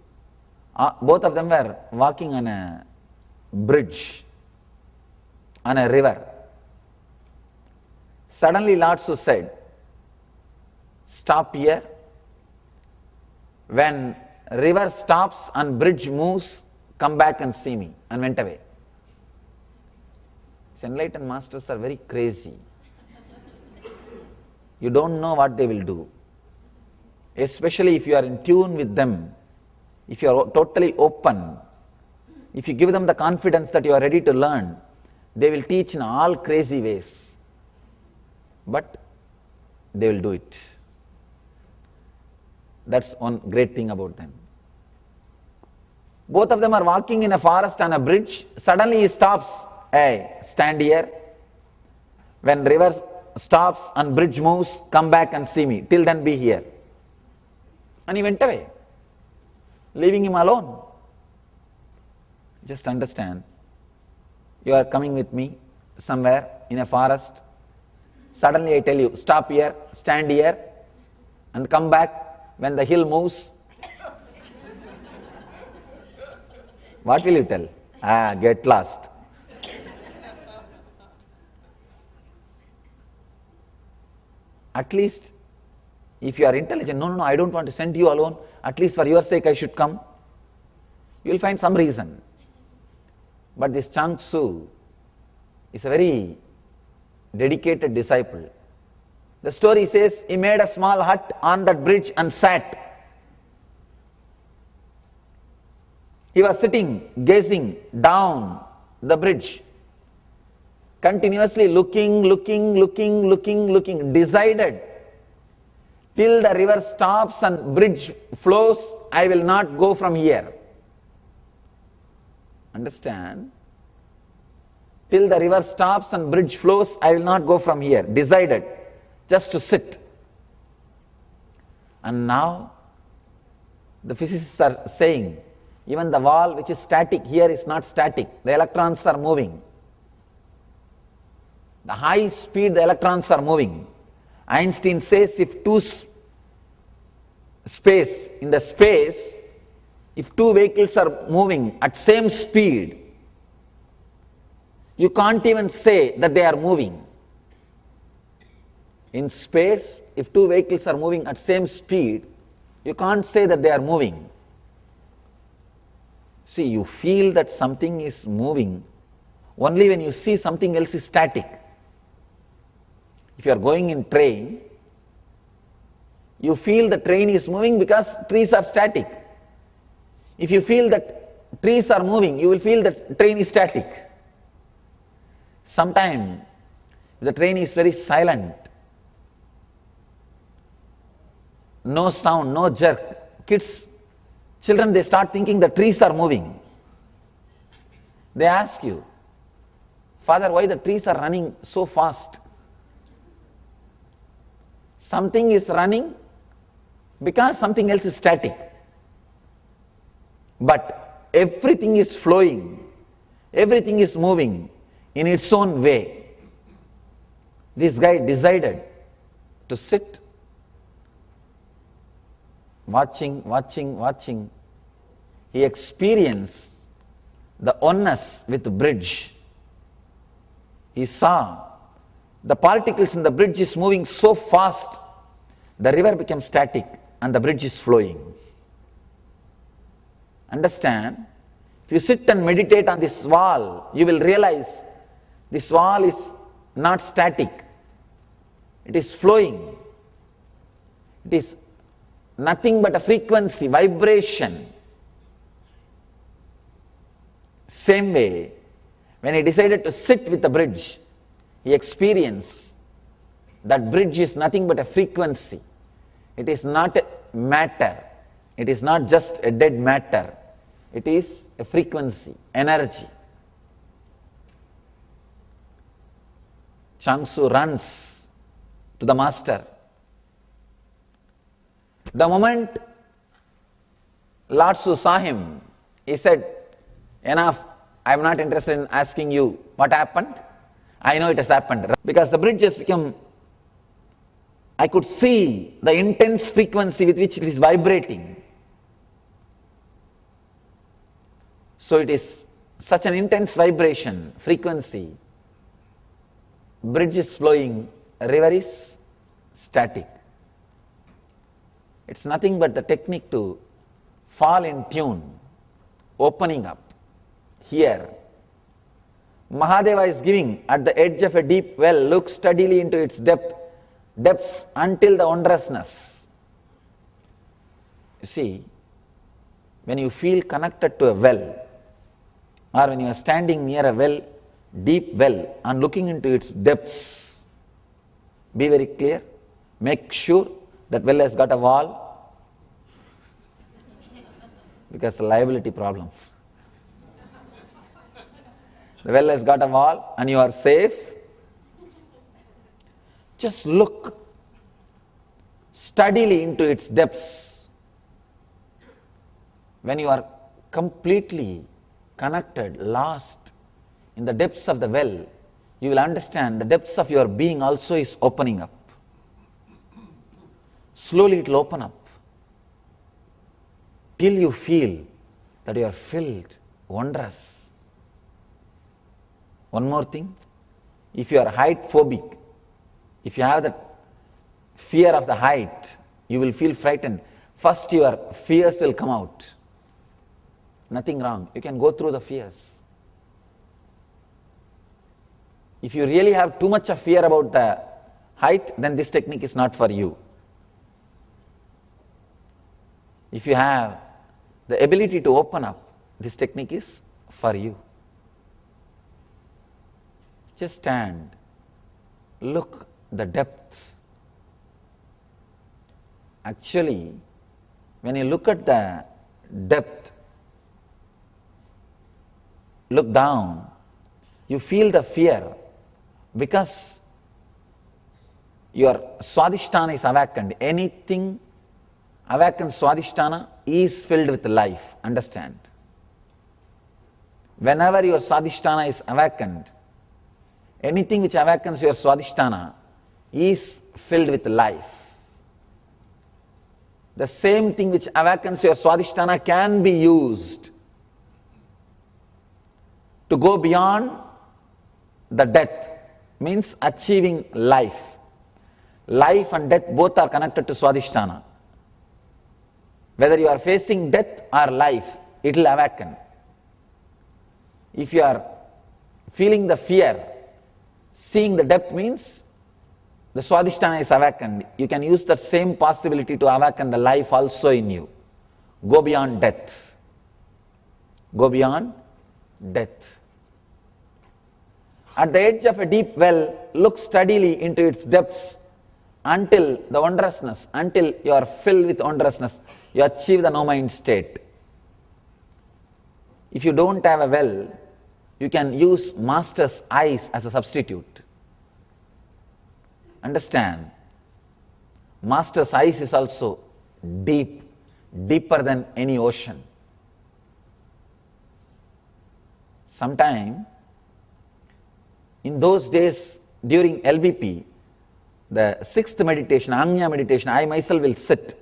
both of them were walking on a bridge, on a river. Suddenly Lao Tzu said, stop here. When river stops and bridge moves, come back and see me, and went away. These enlightened masters are very crazy. You don't know what they will do. especially if you are in tune with them, if you are totally open, if you give them the confidence that you are ready to learn, they will teach in all crazy ways. But they will do it. That's one great thing about them. Both of them are walking in a forest on a bridge. Suddenly he stops. Hey, stand here. When river stops and bridge moves, come back and see me. Till then be here. And he went away, leaving him alone. Just understand, you are coming with me somewhere in a forest. Suddenly I tell you, stop here, stand here, and come back when the hill moves. What will you tell? Get lost. At least, if you are intelligent, no, I don't want to send you alone. At least for your sake I should come. You will find some reason. But this Chuang Tzu is a very dedicated disciple. The story says he made a small hut on that bridge and sat. He was sitting, gazing down the bridge, continuously looking, decided, till the river stops and bridge flows, I will not go from here. Understand? Till the river stops and bridge flows, I will not go from here. Decided, just to sit. And now, the physicists are saying, even the wall which is static here is not static. The electrons are moving. The high speed the electrons are moving. Einstein says if if two vehicles are moving at same speed, you can't even say that they are moving. In space, if two vehicles are moving at same speed, you can't say that they are moving. See, you feel that something is moving only when you see something else is static. If you are going in train, you feel the train is moving because trees are static. If you feel that trees are moving, you will feel that train is static. Sometimes the train is very silent, no sound, no jerk. Children, they start thinking the trees are moving. They ask you, Father, why the trees are running so fast? Something is running because something else is static. But everything is flowing, everything is moving in its own way. This guy decided to sit, watching. He experienced the oneness with the bridge. He saw the particles in the bridge is moving so fast, the river became static and the bridge is flowing. Understand? If you sit and meditate on this wall, you will realize this wall is not static. It is flowing. It is nothing but a frequency, vibration. Same way, when he decided to sit with the bridge, he experienced that bridge is nothing but a frequency. It is not a matter. It is not just a dead matter. It is a frequency, energy. Chuang Tzu runs to the master. The moment Lord Tzu saw him, he said, enough, I am not interested in asking you what happened. I know it has happened. Because the bridge has become, I could see the intense frequency with which it is vibrating. So it is such an intense vibration, frequency. Bridge is flowing, river is static. It's nothing but the technique to fall in tune, opening up. Here, Mahadeva is giving at the edge of a deep well, look steadily into its depths until the wondrousness. You see, when you feel connected to a well, or when you are standing near a well, deep well, and looking into its depths, be very clear, make sure that well has got a wall, because the liability problem. The well has got a wall and you are safe. Just look steadily into its depths. When you are completely connected, lost in the depths of the well, you will understand the depths of your being also is opening up. Slowly it will open up till you feel that you are filled, wondrous. One more thing, if you are height phobic, if you have that fear of the height, you will feel frightened. First your fears will come out. Nothing wrong, you can go through the fears. If you really have too much of fear about the height, then this technique is not for you. If you have the ability to open up, this technique is for you. Just stand, look the depth. Actually, when you look at the depth, look down, you feel the fear because your Swadhisthana is awakened. Anything awakened Swadhisthana is filled with life, understand. Whenever your Swadhisthana is awakened, anything which awakens your Swadhisthana is filled with life. The same thing which awakens your Swadhisthana can be used to go beyond the death, means achieving life. Life and death both are connected to Swadhisthana. Whether you are facing death or life, it will awaken. If you are feeling the fear, seeing the depth means the Swadhisthana is awakened. You can use the same possibility to awaken the life also in you. Go beyond death. Go beyond death. At the edge of a deep well, look steadily into its depths until the wondrousness, until you are filled with wondrousness, you achieve the no-mind state. If you don't have a well, you can use master's eyes as a substitute. Understand, master's eyes is also deep, deeper than any ocean. Sometime, in those days during LBP, the sixth meditation, Anya meditation, I myself will sit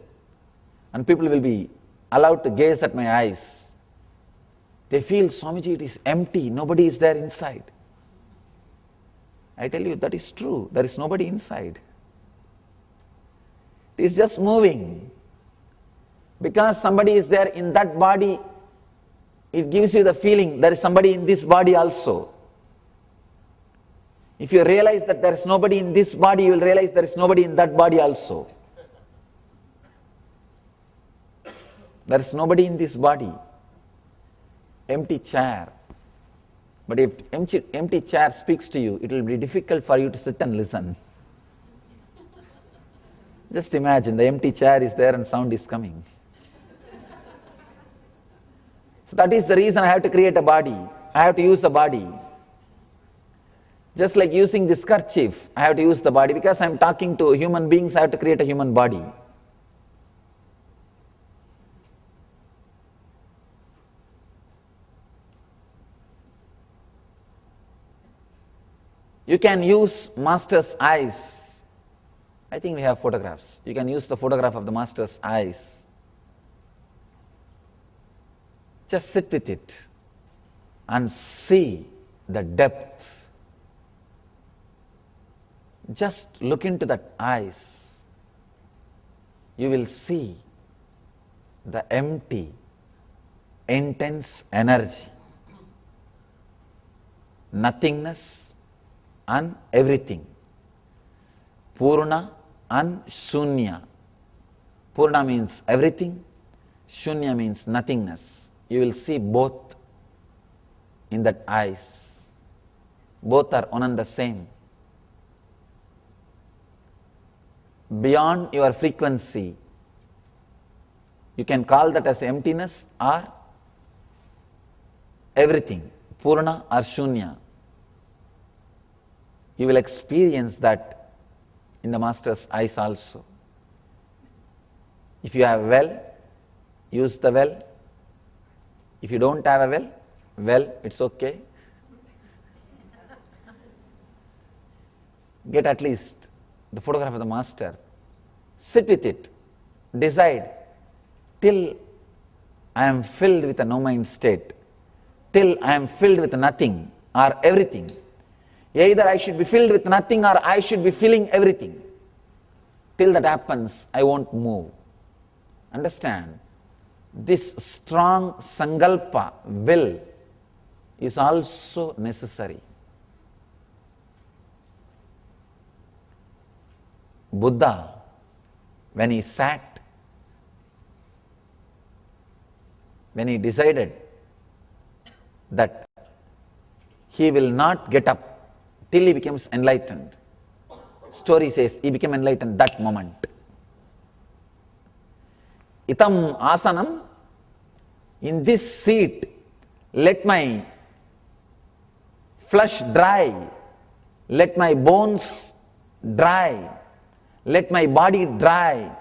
and people will be allowed to gaze at my eyes. They feel, Swamiji, it is empty, nobody is there inside. I tell you, that is true, there is nobody inside. It is just moving. Because somebody is there in that body, it gives you the feeling there is somebody in this body also. If you realize that there is nobody in this body, you will realize there is nobody in that body also. There is nobody in this body. Empty chair. But if empty chair speaks to you, it will be difficult for you to sit and listen. Just imagine, the empty chair is there and sound is coming. So that is the reason I have to create a body. I have to use the body. Just like using this kerchief, I have to use the body. Because I am talking to human beings, I have to create a human body. You can use master's eyes. I think we have photographs. You can use the photograph of the master's eyes. Just sit with it and see the depth. Just look into that eyes. You will see the empty, intense energy, nothingness and everything. Purna and Shunya. Purna means everything, Shunya means nothingness. You will see both in that eyes. Both are one and the same. Beyond your frequency, you can call that as emptiness or everything, Purna or Shunya. You will experience that in the Master's eyes also. If you have a well, use the well. If you don't have a well, it's okay. Get at least the photograph of the Master. Sit with it. Decide till I am filled with a no-mind state, till I am filled with nothing or everything. Either I should be filled with nothing or I should be feeling everything. Till that happens, I won't move. Understand? This strong sankalpa, will, is also necessary. Buddha, when he sat, when he decided that he will not get up till he becomes enlightened, story says he became enlightened that moment. Itam asanam, in this seat, let my flesh dry, let my bones dry, let my body dry,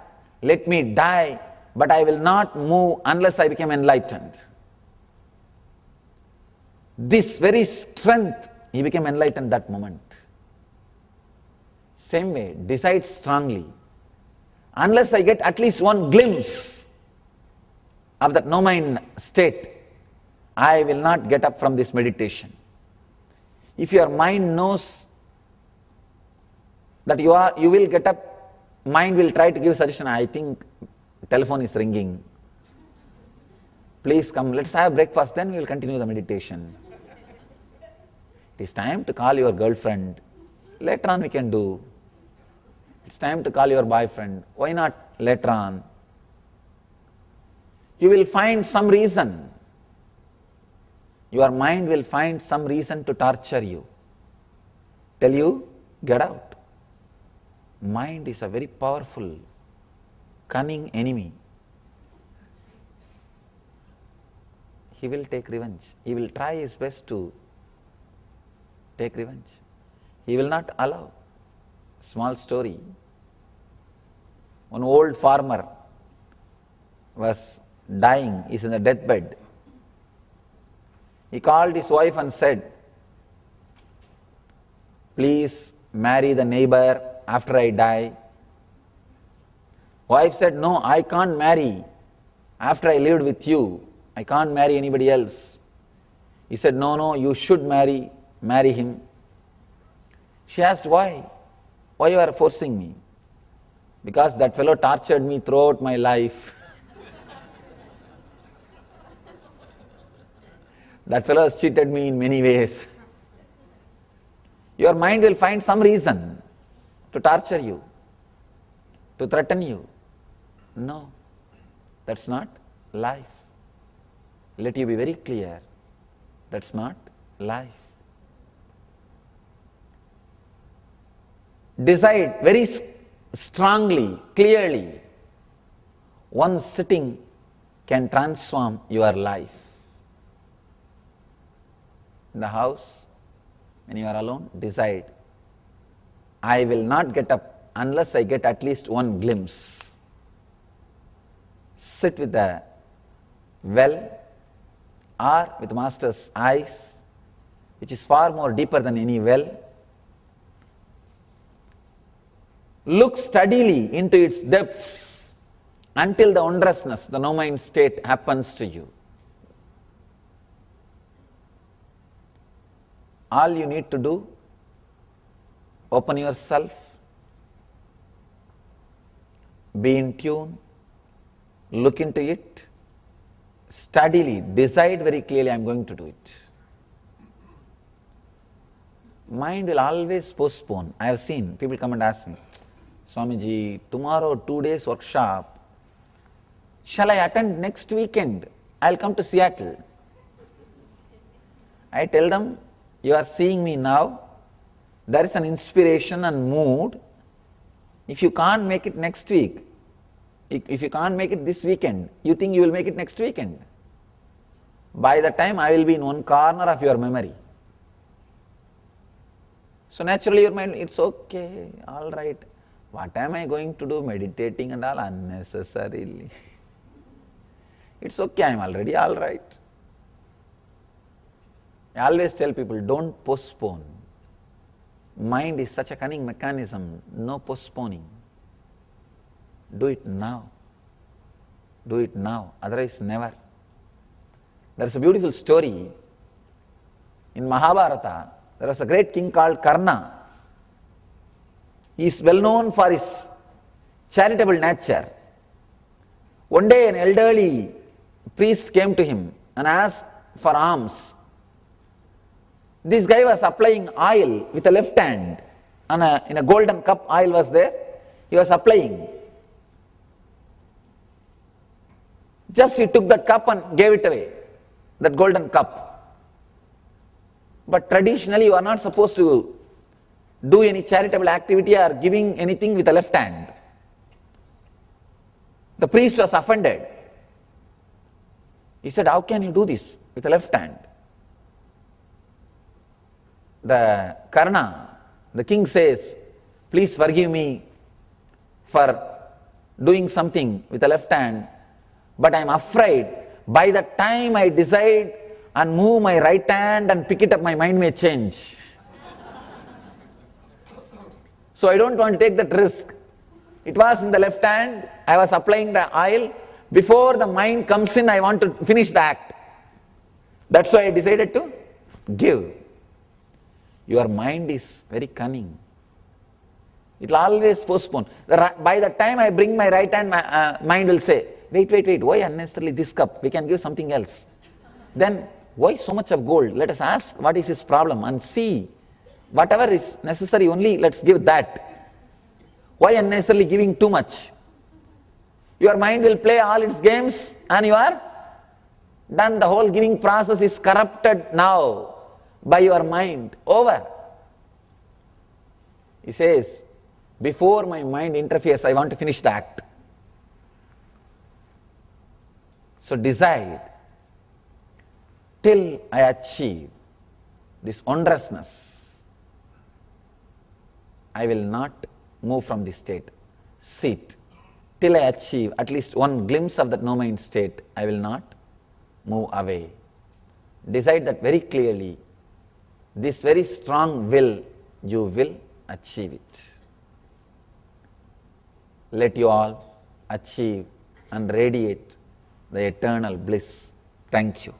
let me die, but I will not move unless I become enlightened. This very strength, he became enlightened that moment. Same way, decide strongly. Unless I get at least one glimpse of that no-mind state, I will not get up from this meditation. If your mind knows that you will get up, mind will try to give suggestion. I think telephone is ringing. Please come, let's have breakfast, then we will continue the meditation. It is time to call your girlfriend. Later on we can do. It's time to call your boyfriend. Why not later on? You will find some reason. Your mind will find some reason to torture you. Tell you, get out. Mind is a very powerful, cunning enemy. He will take revenge. He will try his best to take revenge. He will not allow. Small story. One old farmer was dying, is in the deathbed. He called his wife and said, please marry the neighbor after I die. Wife said, no, I can't marry after I lived with you. I can't marry anybody else. He said, no, you should marry him. She asked, why? Why you are forcing me? Because that fellow tortured me throughout my life. That fellow has cheated me in many ways. Your mind will find some reason to torture you, to threaten you. No, that's not life. Let you be very clear, that's not life. Decide very strongly, clearly, one sitting can transform your life. In the house, when you are alone, decide, I will not get up unless I get at least one glimpse. Sit with the well or with Master's eyes, which is far more deeper than any well. Look steadily into its depths until the wondrousness, the no-mind state happens to you. All you need to do, open yourself, be in tune, look into it, steadily, decide very clearly, I am going to do it. Mind will always postpone. I have seen people come and ask me, Swamiji, tomorrow 2 days workshop, Shall I attend next weekend? I'll come to Seattle. I tell them, you are seeing me now, there is an inspiration and mood. If you can't make it next week, if you can't make it this weekend, you think you will make it next weekend. By the time I will be in one corner of your memory. So naturally your mind, it's okay, all right. What am I going to do meditating and all unnecessarily? It's okay, I am already all right. I always tell people, don't postpone. Mind is such a cunning mechanism, no postponing. Do it now. Do it now, otherwise never. There is a beautiful story. In Mahabharata, there was a great king called Karna. He is well known for his charitable nature. One day an elderly priest came to him and asked for alms. This guy was applying oil with the left hand. In a golden cup, oil was there. He was applying. Just he took that cup and gave it away, that golden cup. But traditionally, you are not supposed to do any charitable activity or giving anything with the left hand. The priest was offended. He said, how can you do this with the left hand? The Karna, the king says, please forgive me for doing something with the left hand, but I am afraid by the time I decide and move my right hand and pick it up, my mind may change. So I don't want to take that risk. It was in the left hand, I was applying the oil. Before the mind comes in, I want to finish the act. That's why I decided to give. Your mind is very cunning. It will always postpone. By the time I bring my right hand, my mind will say, wait, why unnecessarily this cup? We can give something else. Then, why so much of gold? Let us ask what is his problem and see. Whatever is necessary, only let's give that. Why unnecessarily giving too much? Your mind will play all its games and you are done. The whole giving process is corrupted now by your mind. Over. He says, before my mind interferes, I want to finish the act. So decide, till I achieve this wondrousness, I will not move from this state. Sit. Till I achieve at least one glimpse of that no-mind state, I will not move away. Decide that very clearly. This very strong will, you will achieve it. Let you all achieve and radiate the eternal bliss. Thank you.